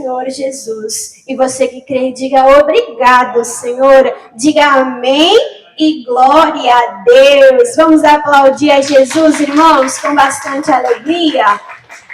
Senhor Jesus. E você que crê, diga obrigado, Senhor. Diga amém e glória a Deus. Vamos aplaudir a Jesus, irmãos, com bastante alegria.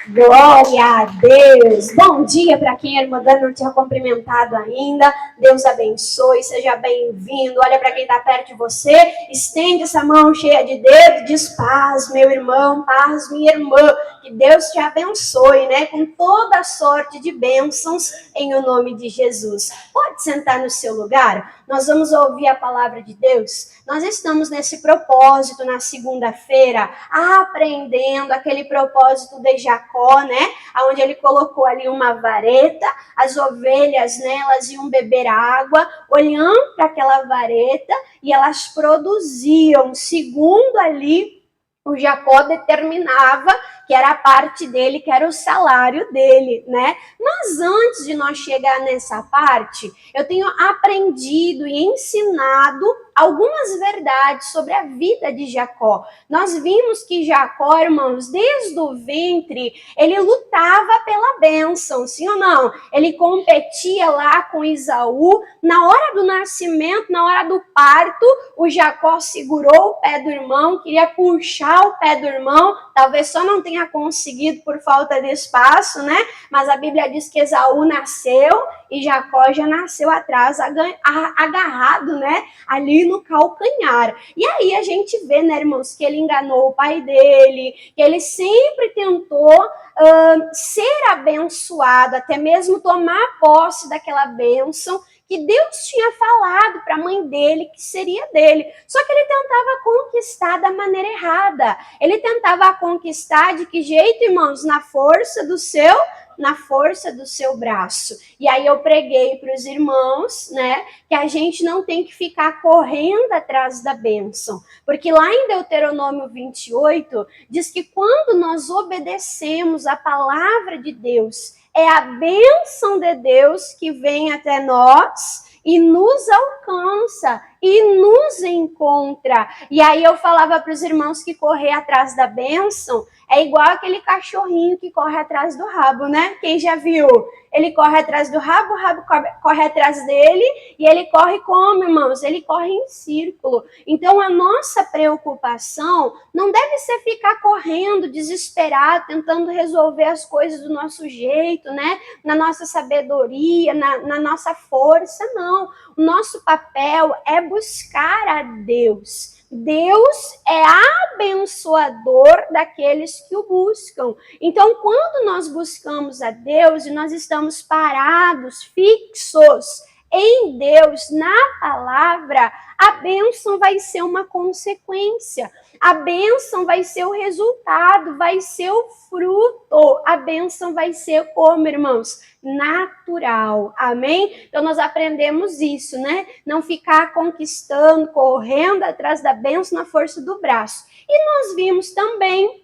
Glória a Deus. Bom dia para quem a irmã Dani não tinha cumprimentado ainda. Deus abençoe, seja bem-vindo. Olha para quem está perto de você, estende essa mão cheia de dedo, diz paz, meu irmão, paz, minha irmã. Que Deus te abençoe, né? Com toda a sorte de bênçãos em o nome de Jesus. Pode sentar no seu lugar. Nós vamos ouvir a palavra de Deus. Nós estamos nesse propósito na segunda-feira, aprendendo aquele propósito de Jacó, né? Onde ele colocou ali uma vareta, as ovelhas, né? Elas iam beber água, olhando para aquela vareta e elas produziam, segundo ali o Jacó determinava que era a parte dele, que era o salário dele, né? Mas antes de nós chegar nessa parte, eu tenho aprendido e ensinado algumas verdades sobre a vida de Jacó. Nós vimos que Jacó, irmãos, desde o ventre, ele lutava pela bênção, sim ou não? Ele competia lá com Esaú. Na hora do nascimento, na hora do parto, o Jacó segurou o pé do irmão, queria puxar o pé do irmão, talvez só não tenha conseguido por falta de espaço, né? Mas a Bíblia diz que Esaú nasceu e Jacó já nasceu atrás, agarrado, né? Ali no calcanhar. E aí a gente vê, né, irmãos, que ele enganou o pai dele, que ele sempre tentou ser abençoado, até mesmo tomar posse daquela bênção que Deus tinha falado para a mãe dele que seria dele. Só que ele tentava conquistar da maneira errada. Ele tentava conquistar de que jeito, irmãos? Na força do seu braço. E aí eu preguei para os irmãos, né, que a gente não tem que ficar correndo atrás da bênção. Porque lá em Deuteronômio 28, diz que quando nós obedecemos a palavra de Deus, é a bênção de Deus que vem até nós e nos alcança e nos encontra. E aí eu falava para os irmãos que correr atrás da bênção é igual aquele cachorrinho que corre atrás do rabo, né? Quem já viu? Ele corre atrás do rabo, o rabo corre atrás dele e ele corre como, irmãos? Ele corre em círculo. Então a nossa preocupação não deve ser ficar correndo, desesperado, tentando resolver as coisas do nosso jeito, né? Na nossa sabedoria, na nossa força, não. O nosso papel é buscar a Deus. Deus é abençoador daqueles que o buscam. Então, quando nós buscamos a Deus e nós estamos parados, fixos em Deus, na palavra, a bênção vai ser uma consequência. A bênção vai ser o resultado, vai ser o fruto. A bênção vai ser como, irmãos? Natural. Amém? Então nós aprendemos isso, né? Não ficar conquistando, correndo atrás da bênção na força do braço. E nós vimos também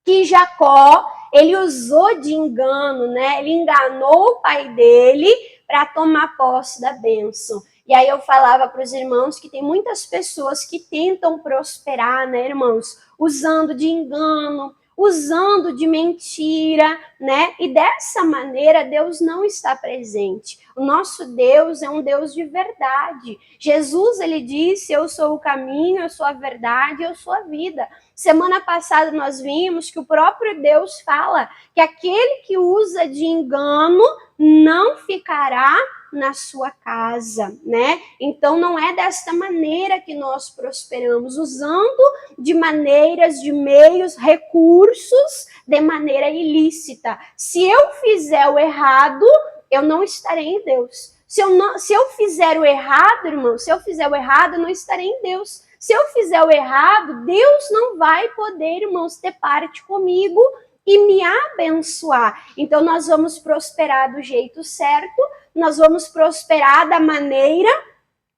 que Jacó, ele usou de engano, né? Ele enganou o pai dele para tomar posse da bênção. E aí eu falava para os irmãos que tem muitas pessoas que tentam prosperar, né, irmãos? Usando de engano, usando de mentira, né? E dessa maneira Deus não está presente. O nosso Deus é um Deus de verdade. Jesus, ele disse, eu sou o caminho, eu sou a verdade, eu sou a vida. Semana passada nós vimos que o próprio Deus fala que aquele que usa de engano não ficará na sua casa, né? Então não é desta maneira que nós prosperamos, usando de maneiras, de meios, recursos de maneira ilícita. Se eu fizer o errado, eu não estarei em Deus. Se eu fizer o errado, irmão, se eu fizer o errado, eu não estarei em Deus. Se eu fizer o errado, Deus não vai poder, irmãos, ter parte comigo e me abençoar. Então nós vamos prosperar do jeito certo, nós vamos prosperar da maneira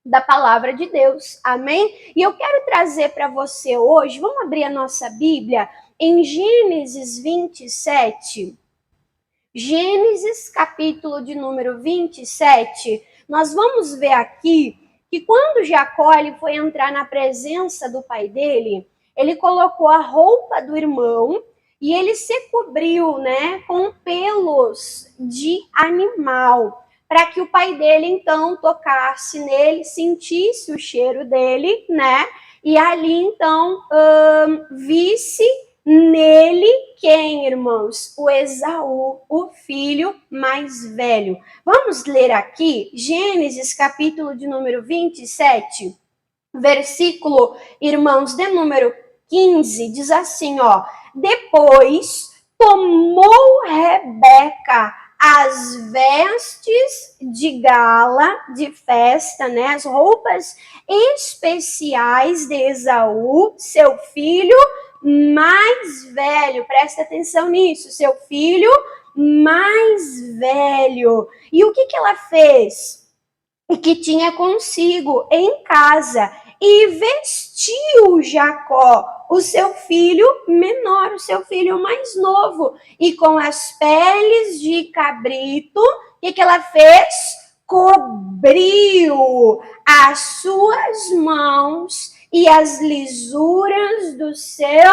da palavra de Deus. Amém? E eu quero trazer para você hoje, vamos abrir a nossa Bíblia em Gênesis 27. Gênesis, capítulo de número 27. Nós vamos ver aqui que quando Jacó ele foi entrar na presença do pai dele, ele colocou a roupa do irmão e ele se cobriu, né, com pelos de animal, para que o pai dele então tocasse nele, sentisse o cheiro dele, né, e ali então visse nele quem, irmãos? O Esaú, o filho mais velho. Vamos ler aqui Gênesis capítulo de número 27, versículo, irmãos, de número 15, diz assim, ó: depois tomou Rebeca as vestes de gala, de festa, né, as roupas especiais de Esaú, seu filho mais velho, presta atenção nisso, seu filho mais velho. E o que ela fez? E que tinha consigo em casa, e vestiu Jacó, o seu filho menor, o seu filho mais novo, e com as peles de cabrito, o que ela fez? Cobriu as suas mãos e as lisuras do seu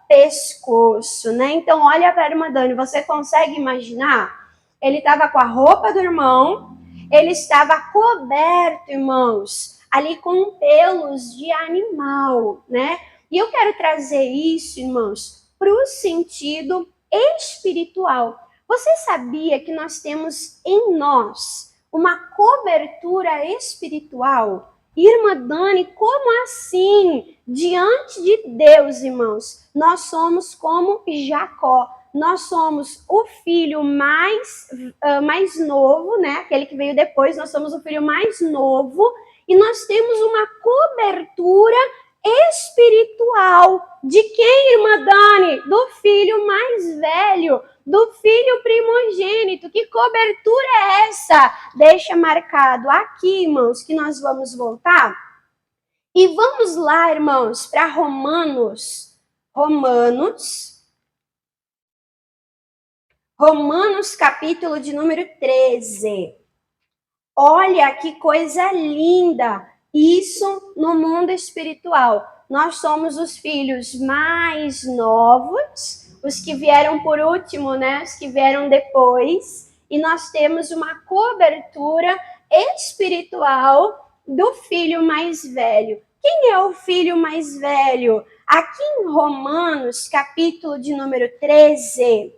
pescoço, né? Então, olha para a irmã Dani, você consegue imaginar? Ele estava com a roupa do irmão, ele estava coberto, irmãos, ali com pelos de animal, né? E eu quero trazer isso, irmãos, para o sentido espiritual. Você sabia que nós temos em nós uma cobertura espiritual? Irmã Dani, como assim? Diante de Deus, irmãos, nós somos como Jacó. Nós somos o filho mais novo, né? Aquele que veio depois, nós somos o filho mais novo e nós temos uma cobertura espiritual. De quem, irmã Dani? Do filho mais velho, do filho primogênito. Que cobertura é essa? Deixa marcado aqui, irmãos, que nós vamos voltar. E vamos lá, irmãos, para Romanos capítulo de número 13. Olha que coisa linda! Isso no mundo espiritual. Nós somos os filhos mais novos, os que vieram por último, né? Os que vieram depois. E nós temos uma cobertura espiritual do filho mais velho. Quem é o filho mais velho? Aqui em Romanos, capítulo de número 13,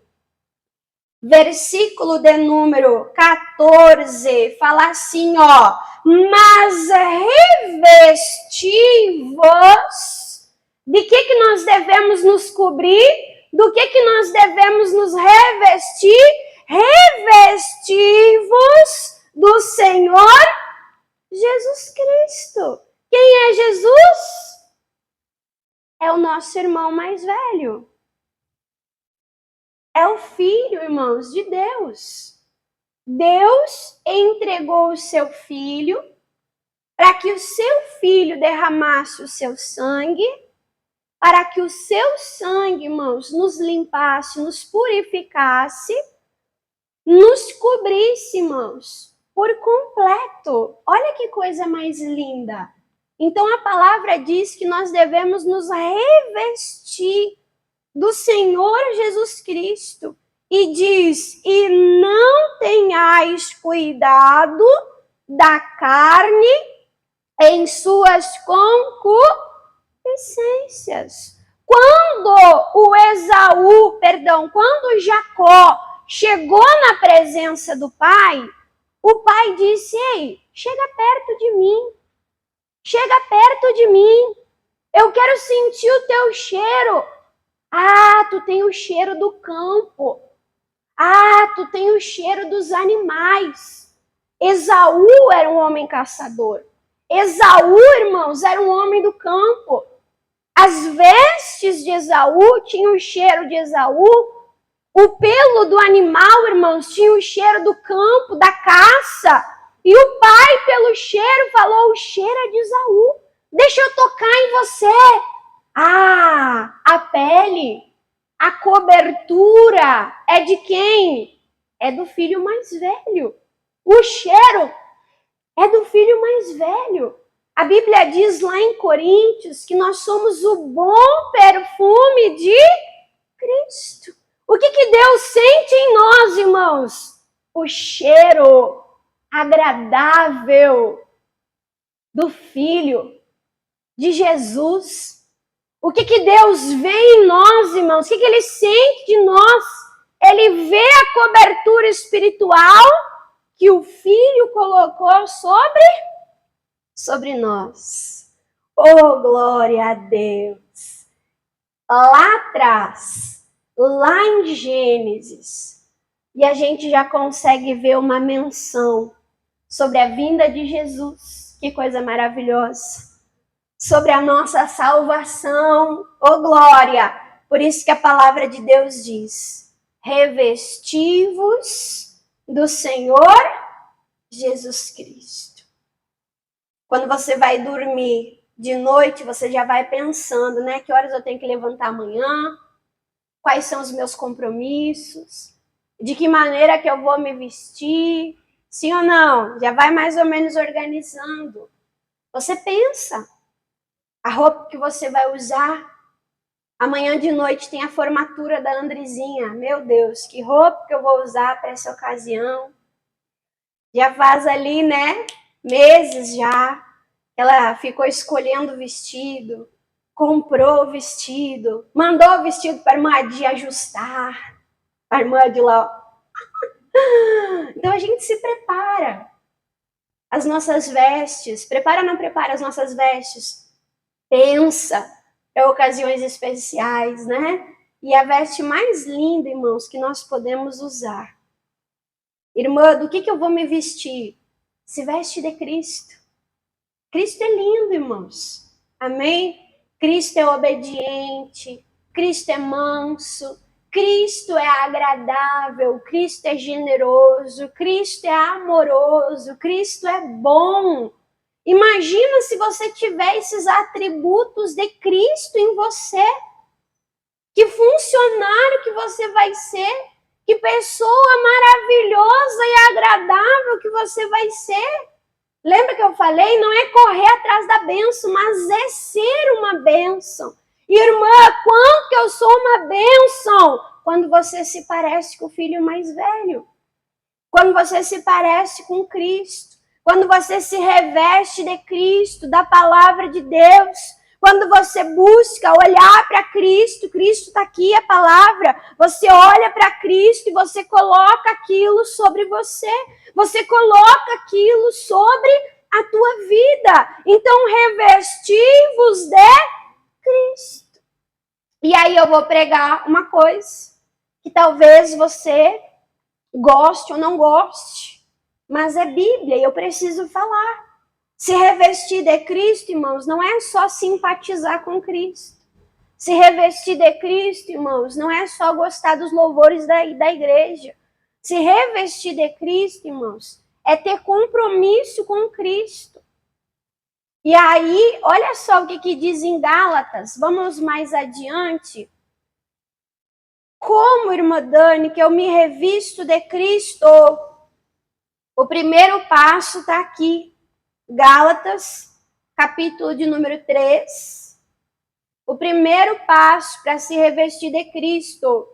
versículo de número 14, fala assim, ó: mas revesti-vos. De que nós devemos nos cobrir? Do que nós devemos nos revestir? Revesti-vos do Senhor Jesus Cristo. Quem é Jesus? É o nosso irmão mais velho. É o Filho, irmãos, de Deus. Deus entregou o seu Filho para que o seu Filho derramasse o seu sangue, para que o seu sangue, irmãos, nos limpasse, nos purificasse, nos cobrisse, irmãos, por completo. Olha que coisa mais linda. Então a palavra diz que nós devemos nos revestir do Senhor Jesus Cristo. E diz, e não tenhais cuidado da carne em suas concupiscências. Quando quando Jacó chegou na presença do pai, o pai disse, ei, chega perto de mim, eu quero sentir o teu cheiro. Ah, tu tem o cheiro do campo. Ah, tu tem o cheiro dos animais. Esaú era um homem caçador. Esaú, irmãos, era um homem do campo. As vestes de Esaú tinham o cheiro de Esaú. O pelo do animal, irmãos, tinha o cheiro do campo, da caça. E o pai, pelo cheiro, falou, o cheiro é de Esaú. Deixa eu tocar em você. Ah, a pele, a cobertura é de quem? É do filho mais velho. O cheiro é do filho mais velho. A Bíblia diz lá em Coríntios que nós somos o bom perfume de Cristo. O que Deus sente em nós, irmãos? O cheiro agradável do Filho, de Jesus. O que Deus vê em nós, irmãos? O que Ele sente de nós? Ele vê a cobertura espiritual que o Filho colocou sobre nós. Oh, glória a Deus! Lá atrás, lá em Gênesis, e a gente já consegue ver uma menção sobre a vinda de Jesus. Que coisa maravilhosa! Sobre a nossa salvação. Oh, glória! Por isso que a palavra de Deus diz: revesti-vos do Senhor Jesus Cristo. Quando você vai dormir de noite, você já vai pensando, né? Que horas eu tenho que levantar amanhã? Quais são os meus compromissos? De que maneira que eu vou me vestir? Sim ou não? Já vai mais ou menos organizando. Você pensa. A roupa que você vai usar. Amanhã de noite tem a formatura da Andrezinha. Meu Deus, que roupa que eu vou usar para essa ocasião? Já faz ali, né? Meses já. Ela ficou escolhendo o vestido, comprou o vestido, mandou o vestido para a irmã de ajustar. A irmã de lá. Então a gente se prepara. As nossas vestes. Prepara ou não prepara as nossas vestes? Pensa para ocasiões especiais, né? E a veste mais linda, irmãos, que nós podemos usar. Irmã, do que eu vou me vestir? Se veste de Cristo. Cristo é lindo, irmãos. Amém? Cristo é obediente. Cristo é manso. Cristo é agradável. Cristo é generoso. Cristo é amoroso. Cristo é bom. Imagina se você tiver esses atributos de Cristo em você. Que funcionário que você vai ser. Que pessoa maravilhosa e agradável que você vai ser. Lembra que eu falei? Não é correr atrás da bênção, mas é ser uma bênção. Irmã, quanto que eu sou uma bênção? Quando você se parece com o filho mais velho. Quando você se parece com Cristo. Quando você se reveste de Cristo, da palavra de Deus. Quando você busca olhar para Cristo, Cristo está aqui, a palavra. Você olha para Cristo e você coloca aquilo sobre você. Você coloca aquilo sobre a tua vida. Então, revesti-vos de Cristo. E aí eu vou pregar uma coisa que talvez você goste ou não goste, mas é Bíblia e eu preciso falar. Se revestir de Cristo, irmãos, não é só simpatizar com Cristo. Se revestir de Cristo, irmãos, não é só gostar dos louvores da igreja. Se revestir de Cristo, irmãos, é ter compromisso com Cristo. E aí, olha só o que diz em Gálatas. Vamos mais adiante. Como, irmã Dani, que eu me revisto de Cristo? O primeiro passo está aqui. Gálatas, capítulo de número 3. O primeiro passo para se revestir de Cristo.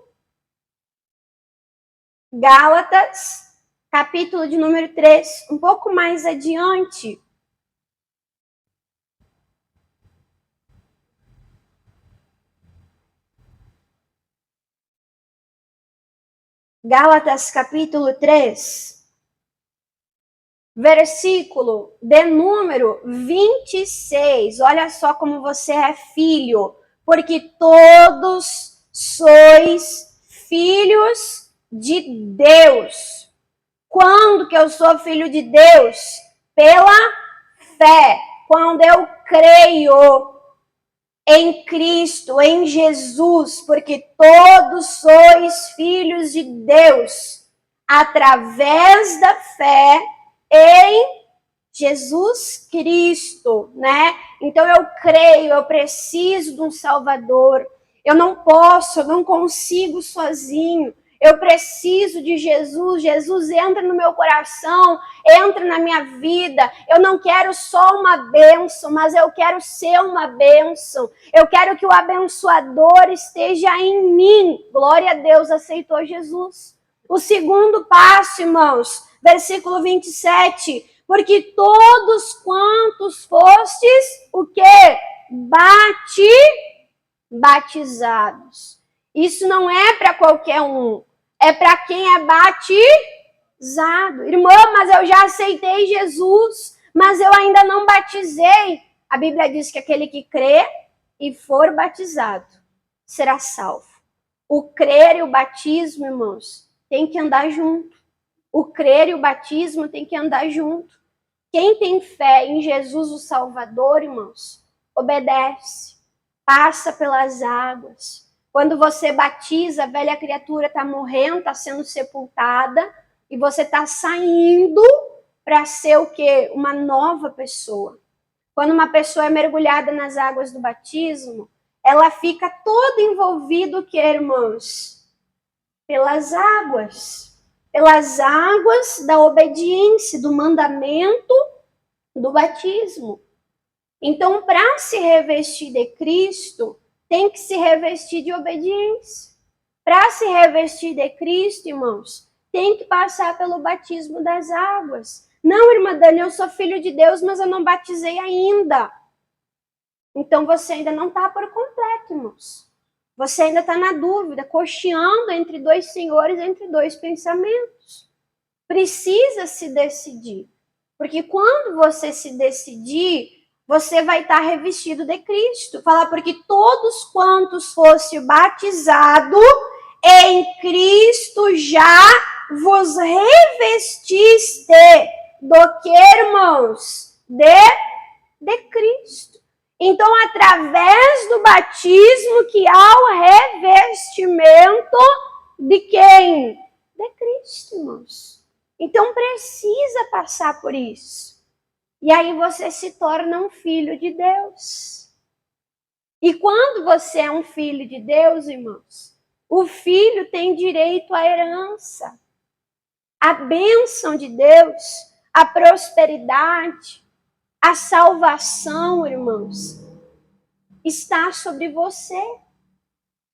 Gálatas, capítulo de número 3. Um pouco mais adiante. Gálatas, capítulo 3. Versículo de número 26. Olha só como você é filho. Porque todos sois filhos de Deus. Quando que eu sou filho de Deus? Pela fé. Quando eu creio em Cristo, em Jesus. Porque todos sois filhos de Deus. Através da fé em Jesus Cristo, né? Então eu creio, eu preciso de um Salvador. Eu não posso, eu não consigo sozinho. Eu preciso de Jesus. Jesus entra no meu coração, entra na minha vida. Eu não quero só uma bênção, mas eu quero ser uma bênção. Eu quero que o abençoador esteja em mim. Glória a Deus, aceitou Jesus. O segundo passo, irmãos, versículo 27. Porque todos quantos fostes, o quê? Batizados. Isso não é para qualquer um. É para quem é batizado. Irmã, mas eu já aceitei Jesus, mas eu ainda não batizei. A Bíblia diz que aquele que crê e for batizado será salvo. O crer e o batismo, irmãos, tem que andar junto. O crer e o batismo tem que andar junto. Quem tem fé em Jesus o Salvador, irmãos, obedece, passa pelas águas. Quando você batiza, a velha criatura está morrendo, está sendo sepultada, e você está saindo para ser o quê? Uma nova pessoa. Quando uma pessoa é mergulhada nas águas do batismo, ela fica toda envolvida, o quê, irmãos? Pelas águas da obediência, do mandamento do batismo. Então, para se revestir de Cristo, tem que se revestir de obediência. Para se revestir de Cristo, irmãos, tem que passar pelo batismo das águas. Não, irmã Dani, eu sou filho de Deus, mas eu não batizei ainda. Então, você ainda não está por completo, irmãos. Você ainda está na dúvida, cocheando entre dois senhores, entre dois pensamentos. Precisa se decidir. Porque quando você se decidir, você vai estar revestido de Cristo. Fala, porque todos quantos fosse batizado em Cristo já vos revestiste do que, irmãos? De Cristo. Então, através do batismo que há o revestimento de quem? De Cristo, irmãos. Então, precisa passar por isso. E aí você se torna um filho de Deus. E quando você é um filho de Deus, irmãos, o filho tem direito à herança. A bênção de Deus, a prosperidade, a salvação, irmãos, está sobre você.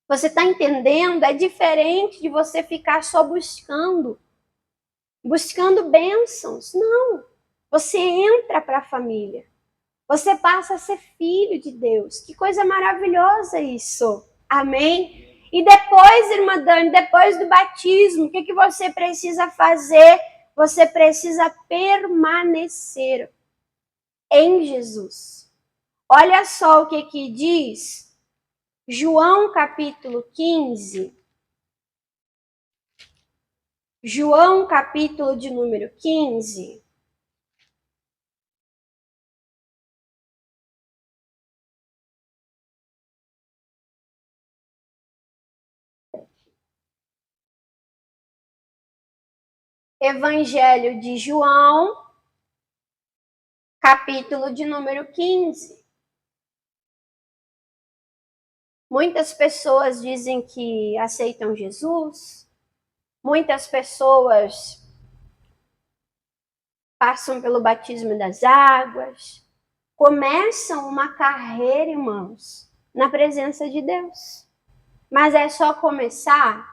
Você está entendendo? É diferente de você ficar só buscando bênçãos. Não. Você entra para a família. Você passa a ser filho de Deus. Que coisa maravilhosa isso. Amém? E depois, irmã Dani, depois do batismo, o que você precisa fazer? Você precisa permanecer em Jesus. Olha só o que diz João capítulo 15. João capítulo de número 15. Evangelho de João, capítulo de número 15. Muitas pessoas dizem que aceitam Jesus. Muitas pessoas passam pelo batismo das águas. Começam uma carreira, irmãos, na presença de Deus. Mas é só começar?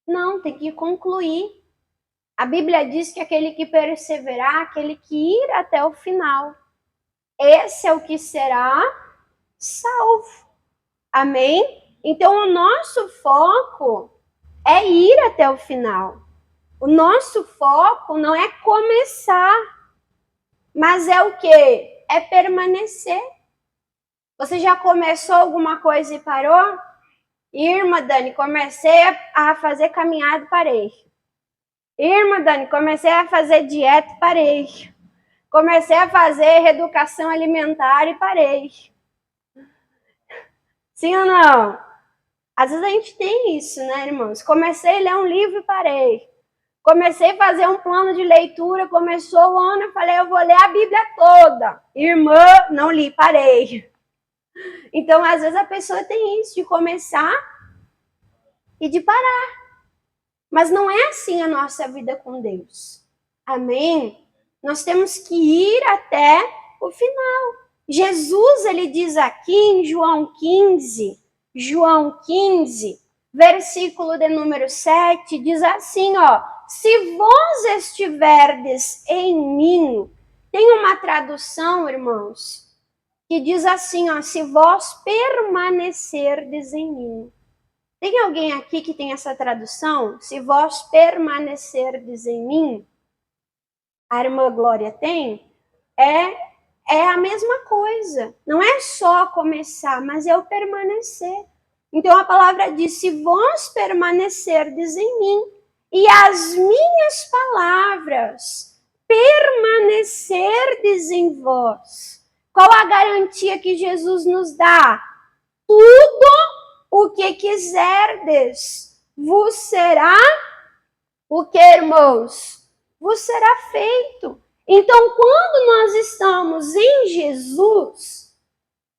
Não, tem que concluir. A Bíblia diz que aquele que perseverar, aquele que ir até o final, esse é o que será salvo. Amém? Então, o nosso foco é ir até o final. O nosso foco não é começar, mas é o quê? É permanecer. Você já começou alguma coisa e parou? Irmã Dani, comecei a fazer caminhada e parei. Irmã Dani, comecei a fazer dieta e parei. Comecei a fazer reeducação alimentar e parei. Sim ou não? Às vezes a gente tem isso, né, irmãos? Comecei a ler um livro e parei. Comecei a fazer um plano de leitura, começou o ano, eu falei, eu vou ler a Bíblia toda. Irmã, não li, parei. Então, às vezes a pessoa tem isso, de começar e de parar. Mas não é assim a nossa vida com Deus. Amém? Nós temos que ir até o final. Jesus, ele diz aqui em João 15, versículo de número 7, diz assim, ó: se vós estiverdes em mim, tem uma tradução, irmãos, que diz assim, ó: se vós permanecerdes em mim. Tem alguém aqui que tem essa tradução? Se vós permanecerdes em mim? A irmã Glória tem? É a mesma coisa. Não é só começar, mas é o permanecer. Então a palavra diz: se vós permanecerdes em mim e as minhas palavras permanecerdes em vós. Qual a garantia que Jesus nos dá? Tudo o que quiserdes vos será o que, irmãos? Vos será feito. Então, quando nós estamos em Jesus,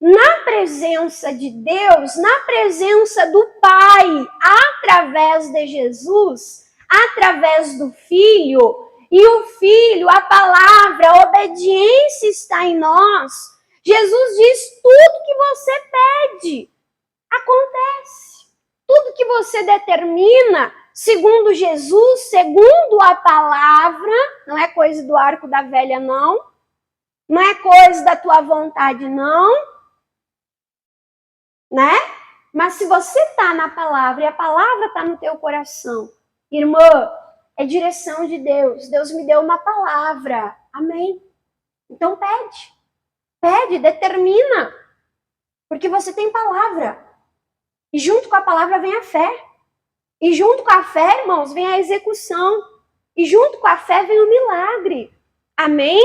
na presença de Deus, na presença do Pai, através de Jesus, através do Filho, e o Filho, a palavra, a obediência está em nós, Jesus diz: tudo que você pede, acontece. Tudo que você determina, segundo Jesus, segundo a palavra, não é coisa do arco da velha, não. Não é coisa da tua vontade, não. Né? Mas se você está na palavra e a palavra está no teu coração, irmã, é direção de Deus. Deus me deu uma palavra. Amém? Então pede. Pede, determina. Porque você tem palavra. E junto com a palavra vem a fé. E junto com a fé, irmãos, vem a execução. E junto com a fé vem o milagre. Amém?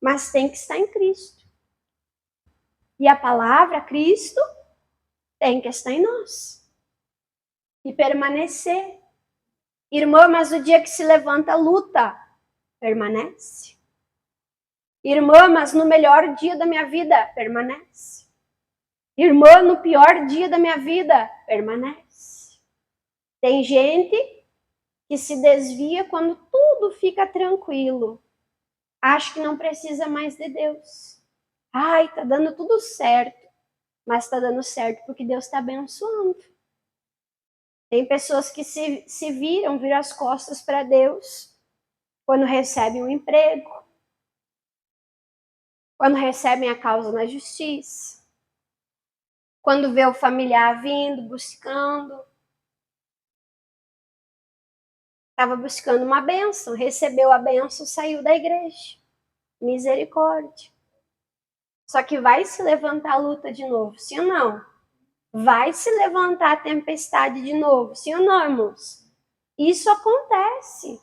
Mas tem que estar em Cristo. E a palavra, Cristo, tem que estar em nós. E permanecer. Irmã, mas o dia que se levanta a luta, permanece. Irmã, mas no melhor dia da minha vida, permanece. Irmã, no pior dia da minha vida, permanece. Tem gente que se desvia quando tudo fica tranquilo. Acha que não precisa mais de Deus. Ai, tá dando tudo certo. Mas tá dando certo porque Deus está abençoando. Tem pessoas que se viram as costas para Deus quando recebem um emprego, quando recebem a causa na justiça, quando vê o familiar vindo, buscando. Estava buscando uma bênção, recebeu a bênção, saiu da igreja. Misericórdia. Só que vai se levantar a luta de novo, sim ou não? Vai se levantar a tempestade de novo, sim ou não, irmãos? Isso acontece.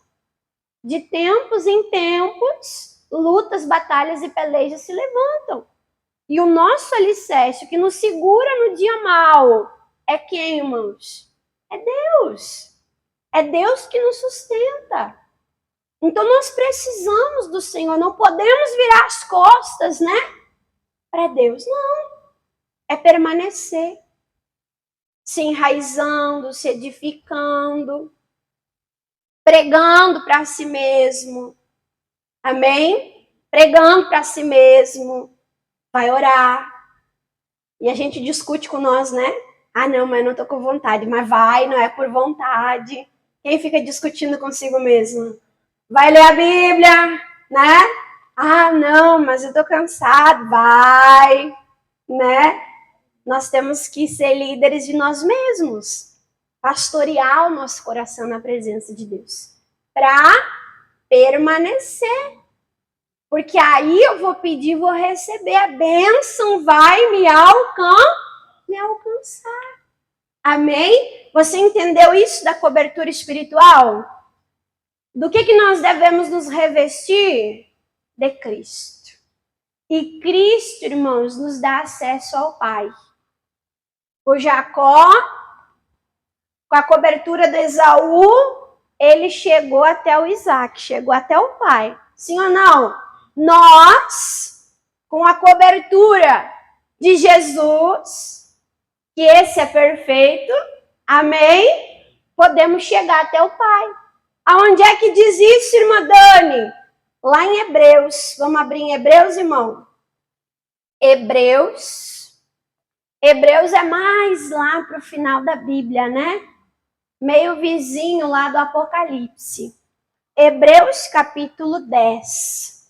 De tempos em tempos, lutas, batalhas e pelejas se levantam. E o nosso alicerce, o que nos segura no dia mau, é quem, irmãos? É Deus. É Deus que nos sustenta. Então nós precisamos do Senhor, não podemos virar as costas, né? Para Deus, não. É permanecer. Se enraizando, se edificando, pregando para si mesmo. Amém? Pregando para si mesmo. Vai orar. E a gente discute com nós, né? Ah, não, mas eu não tô com vontade. Mas vai, não é por vontade. Quem fica discutindo consigo mesmo? Vai ler a Bíblia, né? Ah, não, mas eu tô cansado. Vai, né? Nós temos que ser líderes de nós mesmos. Pastorear o nosso coração na presença de Deus. Para permanecer. Porque aí eu vou pedir, vou receber a bênção, vai me alcançar. Amém? Você entendeu isso da cobertura espiritual? Do que nós devemos nos revestir? De Cristo. E Cristo, irmãos, nos dá acesso ao Pai. O Jacó, com a cobertura do Esaú, ele chegou até o Isaac, chegou até o Pai. Sim ou não? Nós, com a cobertura de Jesus, que esse é perfeito, amém? podemos chegar até o Pai. Aonde é que diz isso, irmã Dani? Lá em Hebreus. Vamos abrir em Hebreus, irmão? Hebreus é mais lá para o final da Bíblia, né? Meio vizinho lá do Apocalipse. Hebreus capítulo 10.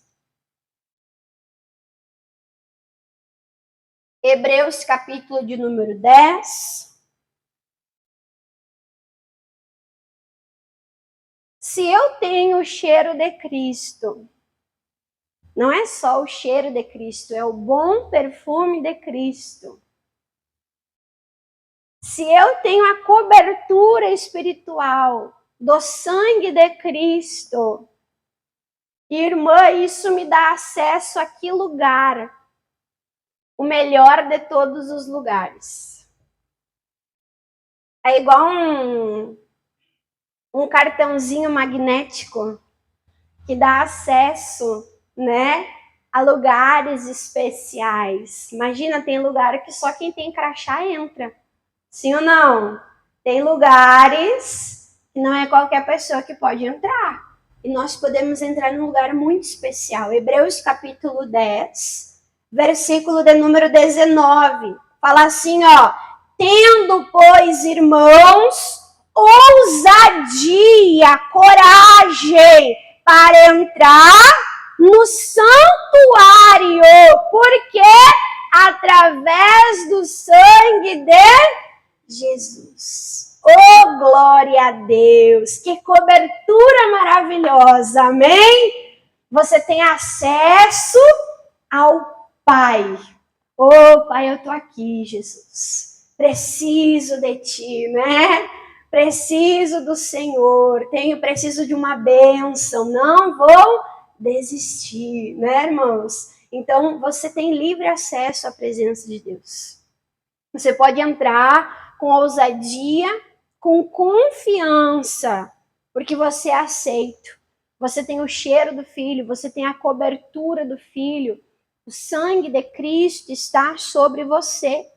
Hebreus capítulo de número 10. Se eu tenho o cheiro de Cristo, não é só o cheiro de Cristo, é o bom perfume de Cristo. Se eu tenho a cobertura espiritual do sangue de Cristo, irmã, isso me dá acesso a que lugar? O melhor de todos os lugares. É igual um cartãozinho magnético que dá acesso, né, a lugares especiais. Imagina, tem lugar que só quem tem crachá entra. Sim ou não? Tem lugares que não é qualquer pessoa que pode entrar. E nós podemos entrar num lugar muito especial. Hebreus capítulo 10, versículo de número 19. Fala assim, ó. Tendo, pois, irmãos, ousadia, coragem para entrar no santuário, porque através do sangue de Jesus. Oh, glória a Deus! Que cobertura maravilhosa, amém? Você tem acesso ao Pai. Oh, Pai, eu tô aqui, Jesus. Preciso de Ti, né? Preciso do Senhor. Preciso de uma bênção. Não vou desistir, né, irmãos? Então, você tem livre acesso à presença de Deus. Você pode entrar com ousadia, com confiança, porque você é aceito. Você tem o cheiro do Filho, você tem a cobertura do Filho. O sangue de Cristo está sobre você.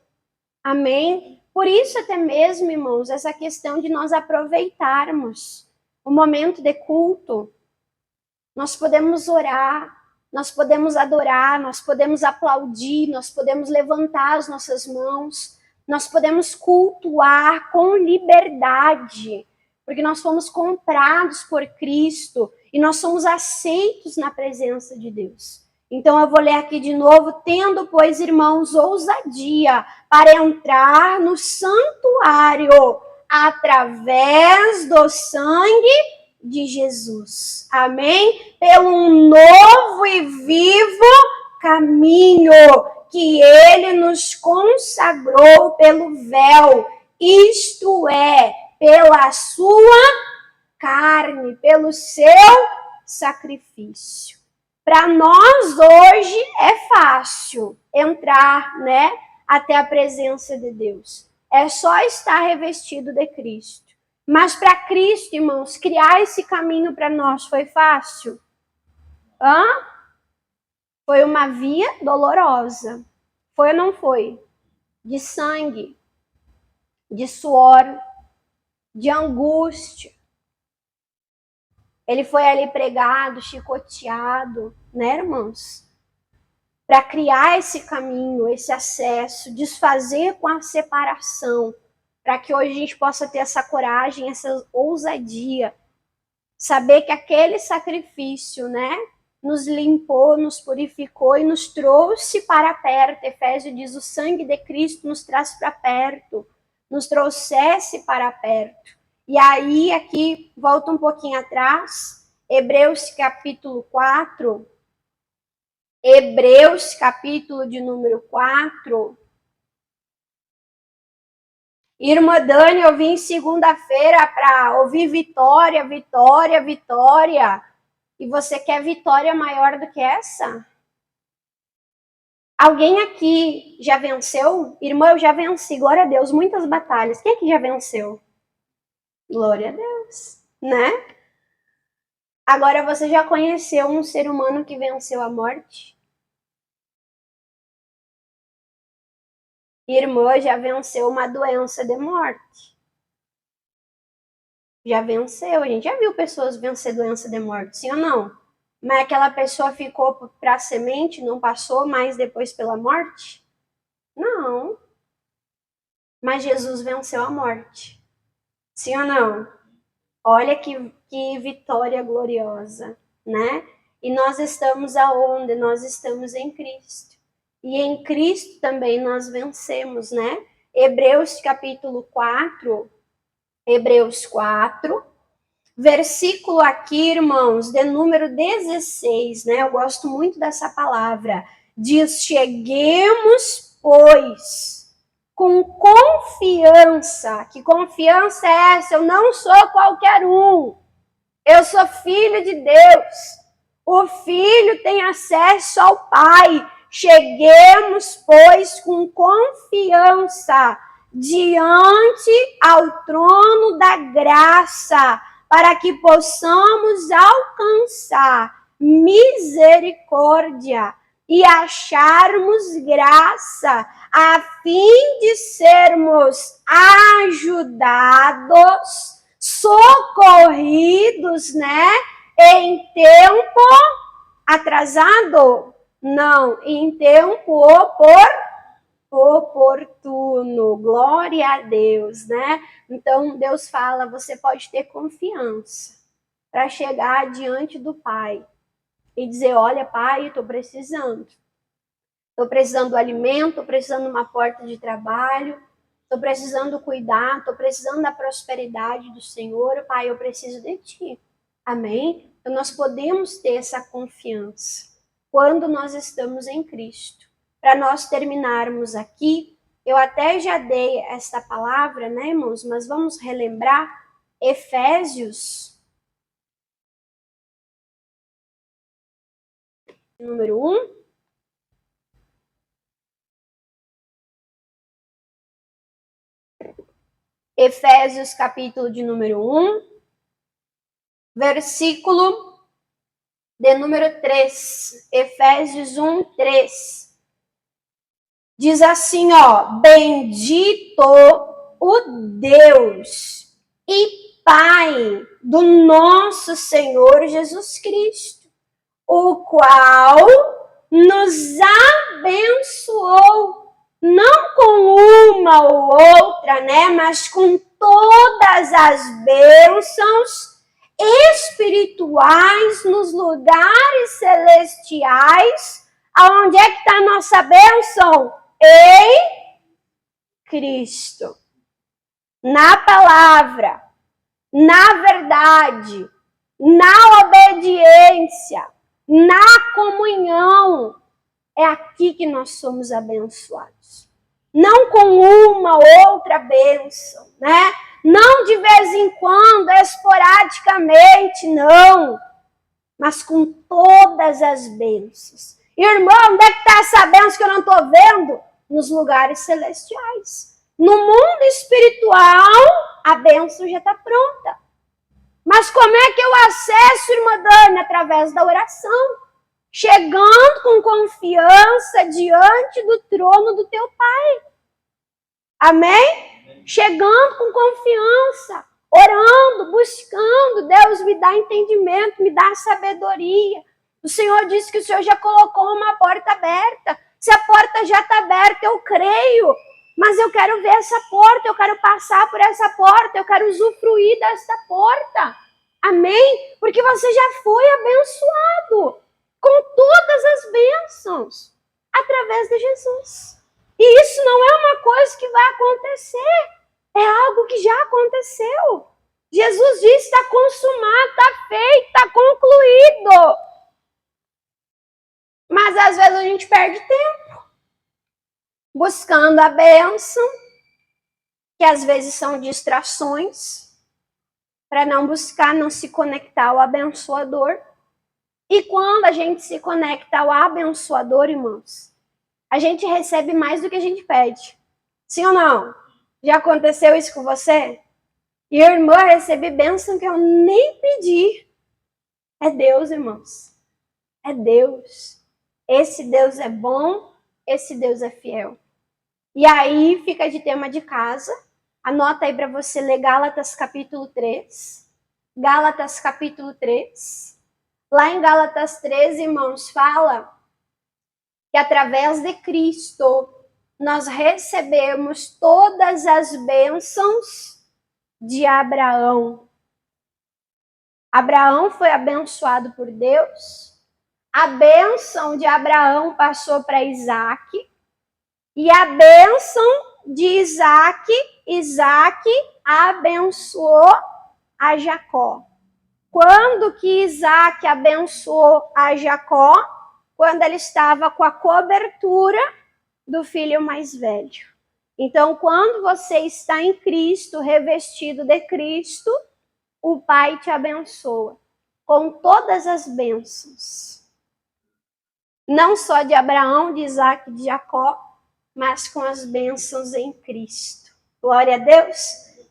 Amém? Por isso até mesmo, irmãos, essa questão de nós aproveitarmos o momento de culto. Nós podemos orar, nós podemos adorar, nós podemos aplaudir, nós podemos levantar as nossas mãos, nós podemos cultuar com liberdade, porque nós fomos comprados por Cristo e nós somos aceitos na presença de Deus. Então eu vou ler aqui de novo, tendo, pois, irmãos, ousadia para entrar no santuário através do sangue de Jesus. Amém? Pelo um novo e vivo caminho que ele nos consagrou pelo véu, isto é, pela sua carne, pelo seu sacrifício. Para nós hoje é fácil entrar, né, até a presença de Deus. É só estar revestido de Cristo. Mas para Cristo, irmãos, criar esse caminho para nós foi fácil? Foi uma via dolorosa. Foi ou não foi? De sangue, de suor, de angústia. Ele foi ali pregado, chicoteado, né, irmãos? Para criar esse caminho, esse acesso, desfazer com a separação, para que hoje a gente possa ter essa coragem, essa ousadia, saber que aquele sacrifício, né, nos limpou, nos purificou e nos trouxe para perto. Efésios diz, o sangue de Cristo nos traz para perto, nos trouxesse para perto. E aí, aqui, volta um pouquinho atrás, Hebreus capítulo 4, Hebreus capítulo de número 4. Irmã Dani, eu vim segunda-feira para ouvir vitória, vitória, vitória. E você quer vitória maior do que essa? Alguém aqui já venceu? Irmã, eu já venci, glória a Deus, muitas batalhas. Quem aqui já venceu? Glória a Deus, né? Agora você já conheceu um ser humano que venceu a morte? Irmã, já venceu uma doença de morte. já venceu. A gente já viu pessoas vencer doença de morte, sim ou não? Mas aquela pessoa ficou para a semente, não passou mais depois pela morte? Não. Mas Jesus venceu a morte. Sim ou não? Olha que vitória gloriosa, né? E nós estamos aonde? Nós estamos em Cristo. E em Cristo também nós vencemos, né? Hebreus capítulo 4, Hebreus 4, versículo aqui, irmãos, de número 16, né? Eu gosto muito dessa palavra. Diz: cheguemos, pois, com confiança. Que confiança é essa? Eu não sou qualquer um. Eu sou filho de Deus. O filho tem acesso ao Pai. Cheguemos, pois, com confiança diante ao trono da graça, para que possamos alcançar misericórdia e acharmos graça, a fim de sermos ajudados, socorridos, né? Em tempo atrasado? Não, em tempo oportuno. Glória a Deus, né? Então Deus fala, você pode ter confiança para chegar diante do Pai e dizer, olha, Pai, estou precisando. Estou precisando do alimento, estou precisando de uma porta de trabalho, estou precisando cuidar, estou precisando da prosperidade do Senhor. Pai, eu preciso de Ti. Amém? Então nós podemos ter essa confiança quando nós estamos em Cristo. Para nós terminarmos aqui, eu até já dei esta palavra, né, irmãos? Mas vamos relembrar Efésios, número 1. Efésios, capítulo de número 1, versículo de número 3. Efésios 1, 3. Diz assim, ó, bendito o Deus e Pai do nosso Senhor Jesus Cristo, o qual nos abençoou, não com uma ou outra, né, mas com todas as bênçãos espirituais nos lugares celestiais. Aonde é que está a nossa bênção? Em Cristo. Na palavra, na verdade, na obediência, na comunhão. É aqui que nós somos abençoados. Não com uma ou outra bênção, né? Não de vez em quando, esporadicamente, não. Mas com todas as bênçãos. Irmão, onde é que está essa bênção que eu não estou vendo? Nos lugares celestiais. No mundo espiritual, a bênção já está pronta. Mas como é que eu acesso, irmã Dani? Através da oração. Chegando com confiança diante do trono do teu Pai. Amém? Chegando com confiança, orando, buscando. Deus, me dá entendimento, me dá sabedoria. O Senhor disse que o Senhor já colocou uma porta aberta. Se a porta já está aberta, eu creio. Mas eu quero ver essa porta, eu quero passar por essa porta, eu quero usufruir dessa porta. Amém? Porque você já foi abençoado com todas as bênçãos através de Jesus. E isso não é uma coisa que vai acontecer. É algo que já aconteceu. Jesus disse, está consumado, está feito, está concluído. Mas às vezes a gente perde tempo buscando a bênção, que às vezes são distrações, para não buscar, não se conectar ao abençoador. E quando a gente se conecta ao abençoador, irmãos, a gente recebe mais do que a gente pede. Sim ou não? Já aconteceu isso com você? E irmã, eu recebi bênção que eu nem pedi. É Deus, irmãos. É Deus. Esse Deus é bom, esse Deus é fiel. E aí fica de tema de casa, Anota aí para você ler Gálatas capítulo 3. Gálatas capítulo 3. Lá em Gálatas 3, irmãos, fala que através de Cristo nós recebemos todas as bênçãos de Abraão. Abraão foi abençoado por Deus. A bênção de Abraão passou para Isaac. E a bênção de Isaac abençoou a Jacó. Quando que Isaac abençoou a Jacó? Quando ele estava com a cobertura do filho mais velho. Então, quando você está em Cristo, revestido de Cristo, o Pai te abençoa com todas as bênçãos. Não só de Abraão, de Isaac e de Jacó, mas com as bênçãos em Cristo. Glória a Deus.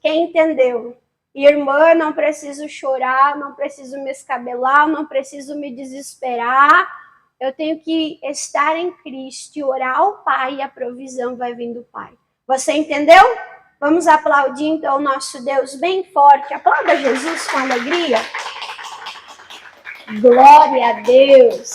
Quem entendeu? Irmã, não preciso chorar, não preciso me escabelar, não preciso me desesperar. Eu tenho que estar em Cristo e orar ao Pai e a provisão vai vir do Pai. Você entendeu? Vamos aplaudir então o nosso Deus bem forte. Aplauda Jesus com alegria. Glória a Deus.